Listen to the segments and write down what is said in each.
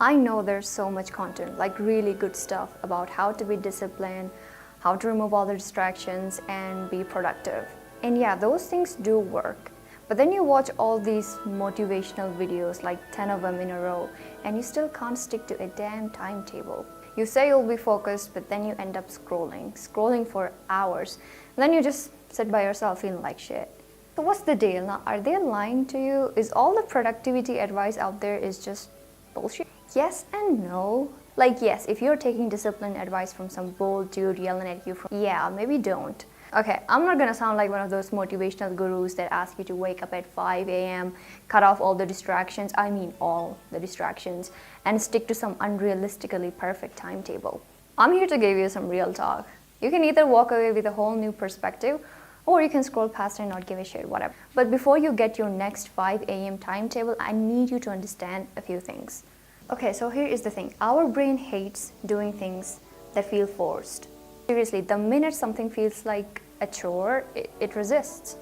I know there's so much content, like really good stuff about how to be disciplined, how to remove all the distractions and be productive. And yeah, those things do work. But then you watch all these motivational videos, like 10 of them in a row, and you still can't stick to a damn timetable. You say you'll be focused, but then you end up scrolling for hours. And then you just sit by yourself feeling like shit. So what's the deal? Now, are they lying to you? Is all the productivity advice out there is just bullshit? Yes and no. Like, yes, if you're taking discipline advice from some bold dude yelling at you from, yeah, maybe don't. Okay, I'm not gonna sound like one of those motivational gurus that ask you to wake up at 5 a.m., cut off all the distractions, I mean all the distractions, and stick to some unrealistically perfect timetable. I'm here to give you some real talk. You can either walk away with a whole new perspective, or you can scroll past and not give a shit, whatever. But before you get your next 5 a.m. timetable, I need you to understand a few things. Okay, so here is the thing. Our brain hates doing things that feel forced. Seriously, the minute something feels like a chore, it resists.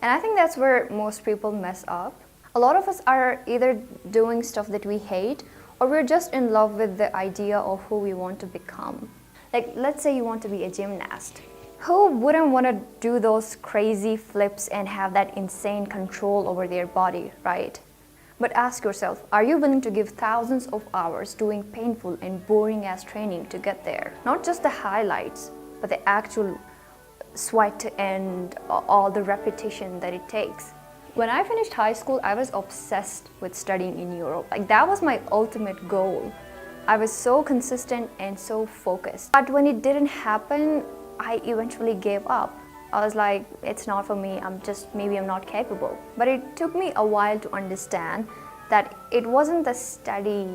And I think that's where most people mess up. A lot of us are either doing stuff that we hate, or we're just in love with the idea of who we want to become. Like, let's say you want to be a gymnast. Who wouldn't want to do those crazy flips and have that insane control over their body, right? But ask yourself, are you willing to give thousands of hours doing painful and boring ass training to get there? Not just the highlights, but the actual sweat and all the repetition that it takes. When I finished high school, I was obsessed with studying in Europe. Like, that was my ultimate goal. I was so consistent and so focused. But when it didn't happen, I eventually gave up. I was like, it's not for me, maybe I'm not capable. But it took me a while to understand that it wasn't the study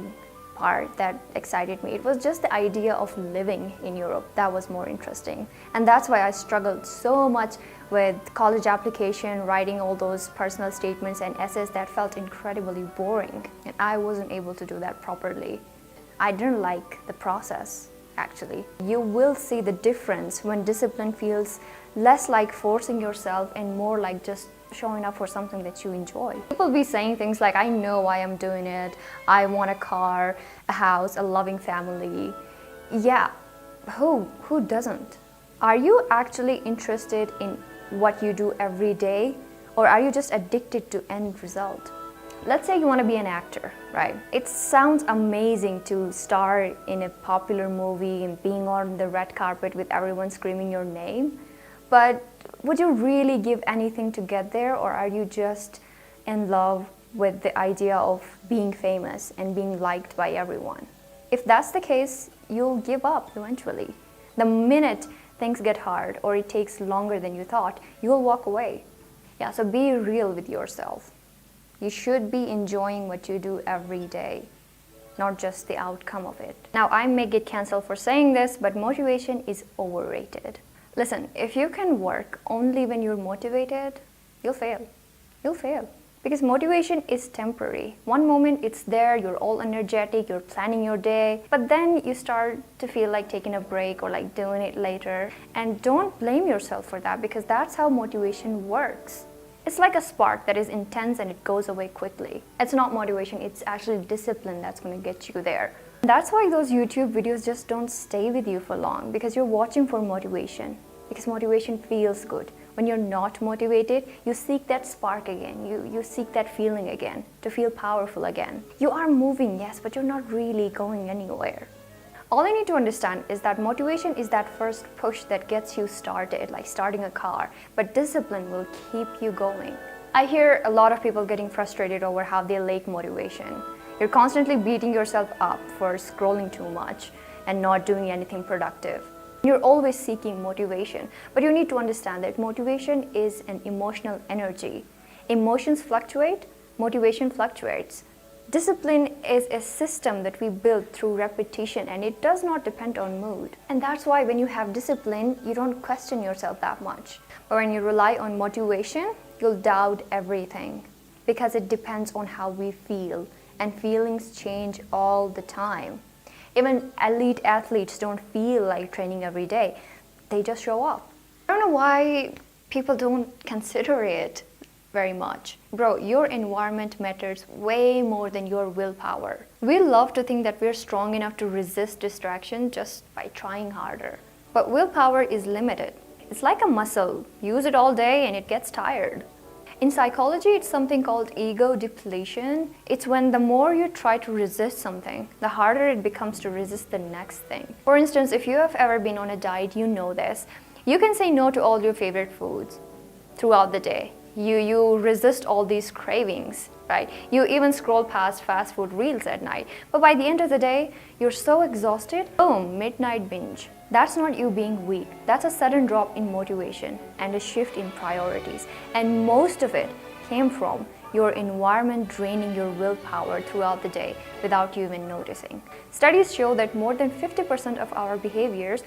part that excited me. It was just the idea of living in Europe that was more interesting. And that's why I struggled so much with college application, writing all those personal statements and essays that felt incredibly boring. And I wasn't able to do that properly. I didn't like the process. Actually, you will see the difference when discipline feels less like forcing yourself and more like just showing up for something that you enjoy. People be saying things like, I know why I'm doing it, I want a car, a house, a loving family. Yeah, who doesn't? Are you actually interested in what you do every day, or are you just addicted to end result? Let's say you want to be an actor, right? It sounds amazing to star in a popular movie and being on the red carpet with everyone screaming your name. But would you really give anything to get there, or are you just in love with the idea of being famous and being liked by everyone? If that's the case, you'll give up eventually. The minute things get hard or it takes longer than you thought, you'll walk away. Yeah, so be real with yourself. You should be enjoying what you do every day, not just the outcome of it. Now, I may get canceled for saying this, but motivation is overrated. Listen, if you can work only when you're motivated, you'll fail. You'll fail. Because motivation is temporary. One moment it's there, you're all energetic, you're planning your day, but then you start to feel like taking a break or like doing it later. And don't blame yourself for that, because that's how motivation works. It's like a spark that is intense and it goes away quickly. It's not motivation, it's actually discipline that's going to get you there. That's why those YouTube videos just don't stay with you for long, because you're watching for motivation. Because motivation feels good. When you're not motivated, you seek that spark again. You seek that feeling again, to feel powerful again. You are moving, yes, but you're not really going anywhere. All you need to understand is that motivation is that first push that gets you started, like starting a car, but discipline will keep you going. I hear a lot of people getting frustrated over how they lack motivation. You're constantly beating yourself up for scrolling too much and not doing anything productive. You're always seeking motivation, but you need to understand that motivation is an emotional energy. Emotions fluctuate, motivation fluctuates. Discipline is a system that we build through repetition, and it does not depend on mood. And that's why when you have discipline, you don't question yourself that much. But when you rely on motivation, you'll doubt everything, because it depends on how we feel, and feelings change all the time. Even elite athletes don't feel like training every day. They just show up. I don't know why people don't consider it very much. Bro, your environment matters way more than your willpower. We love to think that we're strong enough to resist distraction just by trying harder. But willpower is limited. It's like a muscle. Use it all day and it gets tired. In psychology, it's something called ego depletion. It's when the more you try to resist something, the harder it becomes to resist the next thing. For instance, if you have ever been on a diet, you know this. You can say no to all your favorite foods throughout the day. You resist all these cravings, right? You even scroll past fast food reels at night. But by the end of the day, you're so exhausted, boom, midnight binge. That's not you being weak. That's a sudden drop in motivation and a shift in priorities. And most of it came from your environment draining your willpower throughout the day without you even noticing. Studies show that more than 50% of our behaviors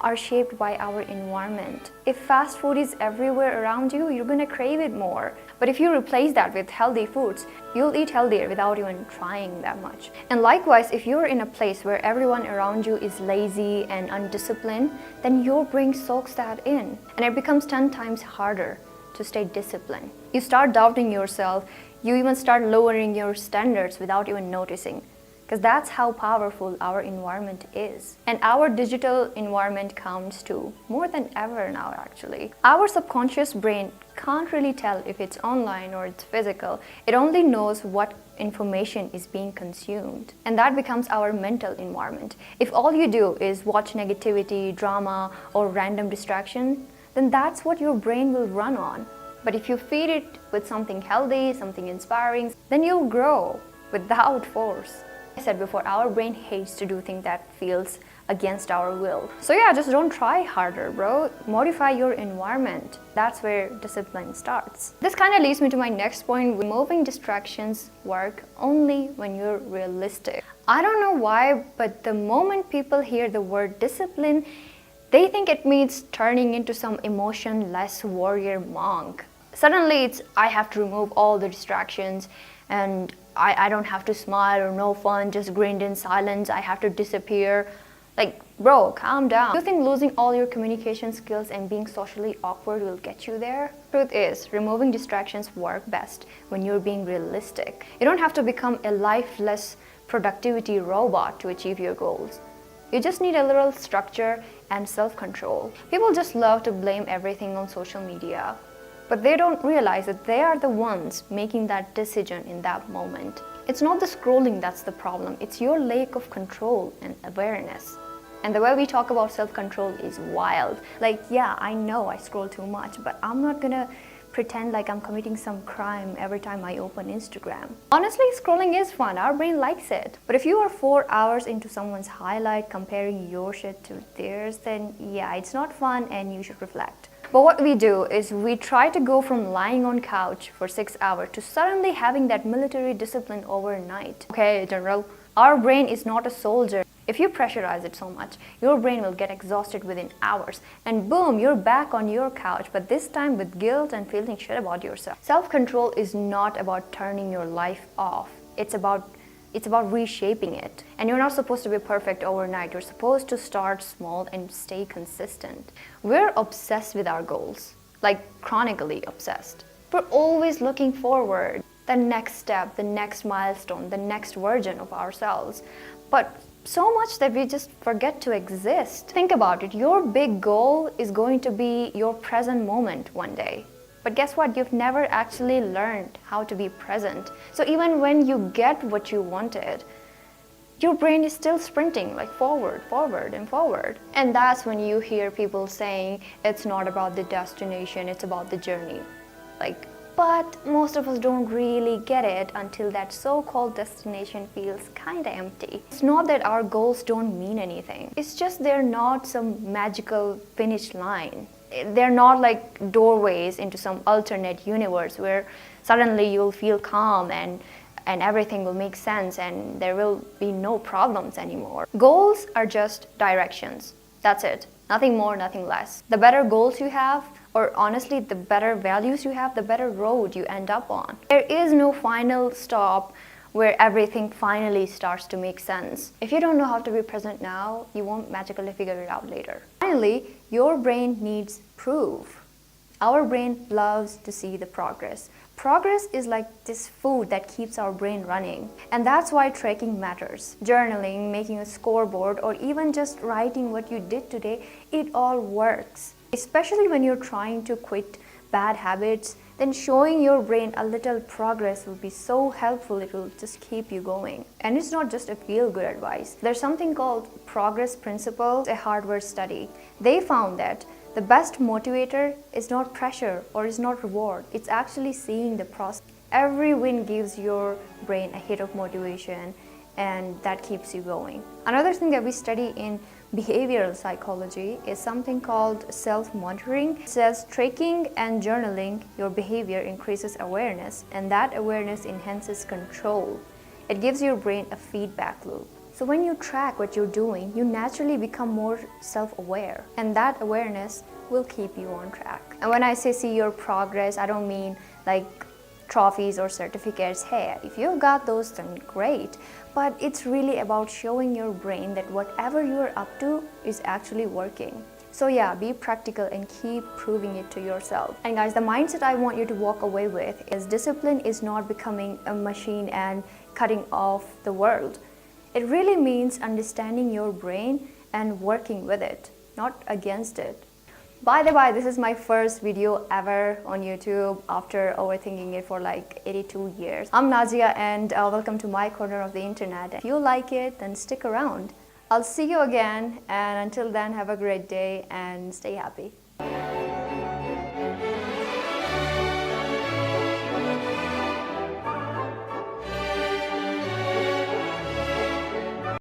are shaped by our environment. If fast food is everywhere around you, you're gonna crave it more. But if you replace that with healthy foods, you'll eat healthier without even trying that much. And likewise, if you're in a place where everyone around you is lazy and undisciplined, then your brain soaks that in, and it becomes 10 times harder to stay disciplined. You start doubting yourself, you even start lowering your standards without even noticing. Because that's how powerful our environment is. And our digital environment counts too, more than ever now actually. Our subconscious brain can't really tell if it's online or it's physical. It only knows what information is being consumed. And that becomes our mental environment. If all you do is watch negativity, drama, or random distraction, then that's what your brain will run on. But if you feed it with something healthy, something inspiring, then you'll grow without force. I said before, our brain hates to do things that feels against our will. So yeah, just don't try harder, bro. Modify your environment. That's where discipline starts. This kind of leads me to my next point. Removing distractions work only when you're realistic. I don't know why, but the moment people hear the word discipline, they think it means turning into some emotionless warrior monk. Suddenly it's, I have to remove all the distractions and I don't have to smile or no fun, just grinned in silence, I have to disappear. Like, bro, calm down. You think losing all your communication skills and being socially awkward will get you there? Truth is, removing distractions work best when you're being realistic. You don't have to become a lifeless productivity robot to achieve your goals. You just need a little structure and self-control. People just love to blame everything on social media. But they don't realize that they are the ones making that decision in that moment. It's not the scrolling that's the problem, it's your lack of control and awareness. And the way we talk about self-control is wild. Like, yeah, I know I scroll too much, but I'm not gonna pretend like I'm committing some crime every time I open Instagram. Honestly, scrolling is fun, our brain likes it. But if you are 4 hours into someone's highlight comparing your shit to theirs, then yeah, it's not fun and you should reflect. But what we do is we try to go from lying on couch for 6 hours to suddenly having that military discipline overnight. Okay, General, our brain is not a soldier. If you pressurize it so much, your brain will get exhausted within hours. And boom, you're back on your couch, but this time with guilt and feeling shit about yourself. Self-control is not about turning your life off. It's about reshaping it. And you're not supposed to be perfect overnight. You're supposed to start small and stay consistent. We're obsessed with our goals, like chronically obsessed. We're always looking forward, the next step, the next milestone, the next version of ourselves. But so much that we just forget to exist. Think about it, your big goal is going to be your present moment one day. But guess what? You've never actually learned how to be present. So even when you get what you wanted, your brain is still sprinting like forward, forward, and forward. And that's when you hear people saying, it's not about the destination, it's about the journey. Like, but most of us don't really get it until that so-called destination feels kinda empty. It's not that our goals don't mean anything. It's just they're not some magical finish line. They're not like doorways into some alternate universe where suddenly you'll feel calm and everything will make sense and there will be no problems anymore. Goals are just directions. That's it. Nothing more, nothing less. The better goals you have, or honestly, the better values you have, the better road you end up on. There is no final stop where everything finally starts to make sense. If you don't know how to be present now, you won't magically figure it out later. Finally, your brain needs proof. Our brain loves to see the progress. Progress is like this food that keeps our brain running. And that's why tracking matters. Journaling, making a scoreboard, or even just writing what you did today, it all works. Especially when you're trying to quit bad habits, then showing your brain a little progress will be so helpful. It will just keep you going. And it's not just a feel-good advice. There's something called progress principle, a Harvard study. They found that the best motivator is not pressure or is not reward. It's actually seeing the process. Every win gives your brain a hit of motivation, and that keeps you going. Another thing that we study in behavioral psychology is something called self-monitoring. It says tracking and journaling your behavior increases awareness, and that awareness enhances control. It gives your brain a feedback loop. So when you track what you're doing, you naturally become more self-aware, and that awareness will keep you on track. And when I say see your progress, I don't mean like trophies or certificates. Hey, if you've got those, then great. But it's really about showing your brain that whatever you're up to is actually working. So yeah, be practical and keep proving it to yourself. And guys, the mindset I want you to walk away with is discipline is not becoming a machine and cutting off the world. It really means understanding your brain and working with it, not against it. By the way, this is my first video ever on YouTube after overthinking it for like 82 years. I'm Nazia, and welcome to my corner of the internet. If you like it, then stick around. I'll see you again, and until then, have a great day and stay happy.